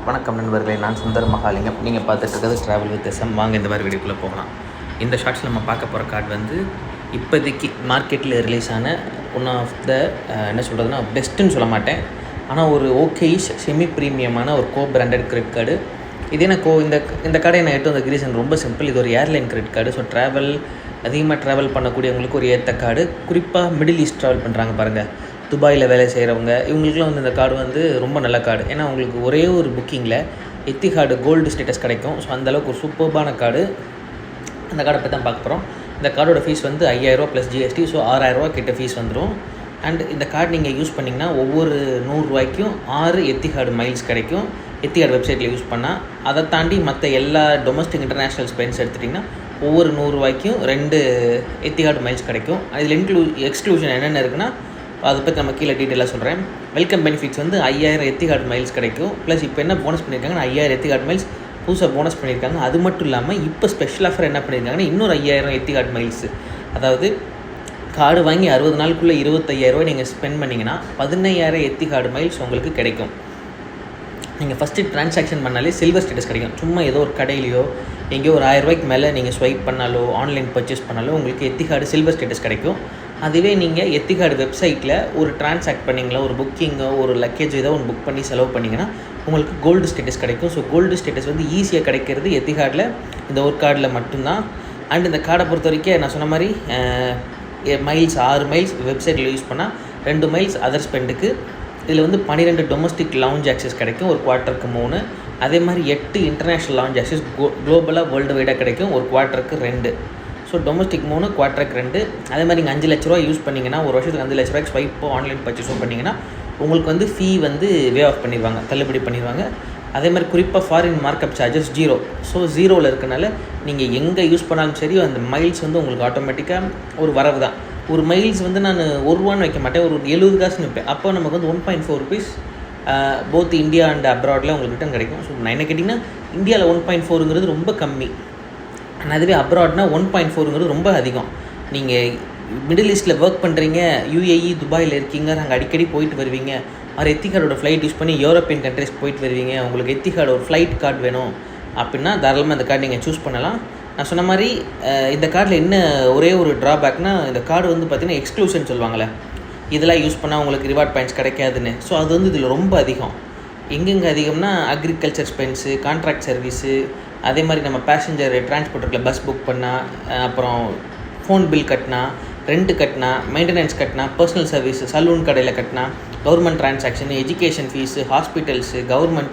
வணக்கம் நண்பர்களே, நான் சுந்தர் மகாலிங்கம். நீங்கள் பார்த்துட்டு இருக்கிறது ட்ராவல் வித் எஸ்எம். வாங்க இந்த மாதிரி வீடியோக்குள்ளே போகலாம். இந்த ஷார்ட்ஸில் நம்ம பார்க்க போகிற கார்டு வந்து இப்போதைக்கு மார்க்கெட்டில் ரிலீஸ் ஆன ஒன் ஆஃப் த என்ன சொல்கிறதுனா பெஸ்ட்டுன்னு சொல்ல மாட்டேன், ஆனால் ஒரு ஓகேயிஷ் செமி ப்ரீமியமான ஒரு பிராண்டட் கிரெடிட் கார்டு. இதே நான் இந்த கார்டை நான் எடுத்து வந்த ரீசன் ரொம்ப சிம்பிள். இது ஒரு ஏர்லைன் கிரெடிட் கார்டு. ஸோ அதிகமாக ட்ராவல் பண்ணக்கூடியவங்களுக்கு ஒரு ஏற்ற கார்டு. குறிப்பாக மிடில் ஈஸ்ட் ட்ராவல் பண்ணுறாங்க பாருங்கள், துபாயில் வேலை செய்கிறவங்க, இவங்களுக்குலாம் வந்து இந்த கார்டு வந்து ரொம்ப நல்ல கார்டு. ஏன்னா உங்களுக்கு ஒரே ஒரு புக்கிங்கில் எத்திஹாடு கோல்டு ஸ்டேட்டஸ் கிடைக்கும். ஸோ அந்தளவுக்கு ஒரு சூப்பர்பான கார்டு. அந்த கார்டை பற்றி தான் பார்க்க போகிறோம். இந்த கார்டோட ஃபீஸ் வந்து 5000 ப்ளஸ் ஜிஎஸ்டி. ஸோ 6000 கிட்ட ஃபீஸ் வந்துடும். அண்ட் இந்த கார்டு நீங்கள் யூஸ் பண்ணிங்கன்னா ஒவ்வொரு 100 ரூபாய்க்கும் 6 எத்திஹாடு மைல்ஸ் கிடைக்கும். எத்திஹாடு வெப்சைட்டில் யூஸ் பண்ணால். அதை தாண்டி மற்ற எல்லா டொமஸ்டிக் இன்டர்நேஷ்னல் ஸ்பெண்ட்ஸ் எடுத்துட்டிங்கன்னா ஒவ்வொரு 100 ரூபாய்க்கும் 2 எத்திஹாடு மைல்ஸ் கிடைக்கும். அதில் எக்ஸ்க்ளூஷன் என்னென்ன இருக்குன்னா அதை பற்றி நம்ம கீழே டீட்டெயிலாக சொல்கிறேன். வெல்கம் பெனிஃபிட்ஸ் வந்து 5000 எத்திஹாடு மைல்ஸ் கிடைக்கும். ப்ளஸ் இப்போ என்ன போனஸ் பண்ணியிருக்காங்கன்னா 5000 எத்திஹாடு மைல்ஸ் புதுசாக போனஸ் பண்ணியிருக்காங்க. அது மட்டும் இல்லாமல் இப்போ ஸ்பெஷல் ஆஃபர் என்ன பண்ணியிருக்காங்கன்னா இன்னொரு 5000 எத்திஹாடு மைல்ஸு. அதாவது கார்டு வாங்கி 60 நாளுக்குள்ளே 25000 நீங்கள் ஸ்பெண்ட் பண்ணிங்கன்னா 15000 எத்திஹாடு மைல்ஸ் உங்களுக்கு கிடைக்கும். நீங்கள் ஃபஸ்ட்டு ட்ரான்சாக்ஷன் பண்ணாலே சில்வர் ஸ்டேட்டஸ் கிடைக்கும். சும்மா ஏதோ ஒரு கடையிலையோ எங்கேயோ ஒரு 1000 ரூபாய்க்கு மேலே நீங்கள் ஸ்வைப் பண்ணாலோ ஆன்லைன் பர்ச்சேஸ் பண்ணாலோ உங்களுக்கு எத்திஹாடு சில்வர் ஸ்டேட்டஸ் கிடைக்கும். அதுவே நீங்கள் எத்திஹாடு வெப்சைட்டில் ஒரு ட்ரான்சாக்ட் பண்ணிங்களோ, ஒரு புக்கிங்கோ, ஒரு லக்கேஜ் ஏதோ ஒன்று புக் பண்ணி செலவு பண்ணிங்கன்னா உங்களுக்கு கோல்டு ஸ்டேட்டஸ் கிடைக்கும். ஸோ கோல்டு ஸ்டேட்டஸ் வந்து ஈஸியாக கிடைக்கிறது எத்திஹாடில் இந்த ஒரு கார்டில் மட்டும்தான். அண்ட் இந்த கார்டை பொறுத்த வரைக்கும் நான் சொன்ன மாதிரி மைல்ஸ் 6 மைல்ஸ் வெப்சைட்டில் யூஸ் பண்ணால் 2 மைல்ஸ் அதர் ஸ்பெண்டுக்கு. இதில் வந்து 12 டொமஸ்டிக் லவுஞ்ச் ஆக்சஸ் கிடைக்கும், ஒரு குவார்ட்டருக்கு 3. அதே மாதிரி 8 இன்டர்நேஷ்னல் லவுஞ்ச் ஆக்சஸ் குளோபலாக வேர்ல்டு வைடாக கிடைக்கும், ஒரு குவார்ட்டருக்கு 2. So domestic 3, குவார்ட்டருக்கு 2. அதே மாதிரி நீங்கள் 5 லட்ச ரூபா யூஸ் பண்ணிங்கன்னா, ஒரு வருஷத்துக்கு 5 லட்ச ரூபாய்க்கு ஸ்வைப்போ ஆன்லைன் பர்ச்சேஸோ பண்ணிங்கன்னா உங்களுக்கு வந்து ஃபீ வந்து வே ஆஃப் பண்ணிடுவாங்க, தள்ளுபடி பண்ணிடுவாங்க. அதே மாதிரி குறிப்பாக ஃபாரின் மார்க்கப் சார்ஜஸ் 0. ஸோ 0ல் இருக்கனால நீங்கள் எங்கே யூஸ் பண்ணாலும் சரி அந்த மைல்ஸ் வந்து உங்களுக்கு ஆட்டோமேட்டிக்காக ஒரு வரவு தான். ஒரு மைல்ஸ் வந்து நான் 1 ரூபான்னு வைக்க மாட்டேன், ஒரு 70 காசுன்னு வைப்பேன். அப்போ நமக்கு வந்து 1.4 ருபீஸ் போத் இந்தியா அண்ட் அப்ராடில் உங்களுக்கு ரிட்டர்ன் கிடைக்கும். ஸோ நான் என்ன கேட்டிங்கன்னா இந்தியாவில் 1.4ங்கிறது ரொம்ப கம்மி. ஆனால் அதுவே அப்ராட்னா 1.4ங்கிறது ரொம்ப அதிகம். நீங்கள் மிடில் ஈஸ்ட்டில் ஒர்க் பண்ணுறீங்க, யூஏஇ துபாயில் இருக்கீங்க, அங்கே அடிக்கடி போயிட்டு வருவீங்க, அவர் எத்திஹாடோட ஃப்ளைட் யூஸ் பண்ணி யூரோப்பியன் கண்ட்ரிஸ்க்கு போயிட்டு வருவீங்க, உங்களுக்கு எத்திஹாட் ஒரு ஃப்ளைட் கார்டு வேணும் அப்படின்னா தாராளமாக இந்த கார்டு நீங்கள் சூஸ் பண்ணலாம். நான் சொன்ன மாதிரி இந்த கார்டில் என்ன ஒரே ஒரு ட்ராபேக்னால், இந்த கார்டு வந்து பார்த்திங்கன்னா எக்ஸ்க்ளூஷன் சொல்லுவாங்களே, இதெல்லாம் யூஸ் பண்ணால் உங்களுக்கு ரிவார்ட் பாயிண்ட்ஸ் கிடைக்காதுன்னு. ஸோ அது வந்து இதில் ரொம்ப அதிகம். எங்கெங்கே அதிகம்னா அக்ரிகல்ச்சர் ஸ்பெண்ட்ஸு, கான்ட்ராக்ட் சர்வீஸு, அதே மாதிரி நம்ம பேசஞ்சர் டிரான்ஸ்போர்ட்டில் பஸ் புக் பண்ணால், அப்புறம் ஃபோன் பில் கட்டினா, ரெண்ட்டு கட்டினா, மெயின்டெனன்ஸ் கட்டினா, பர்சனல் சர்வீஸு, சலூன் கடையில் கட்டினா, government transaction, education fees, hospitals, government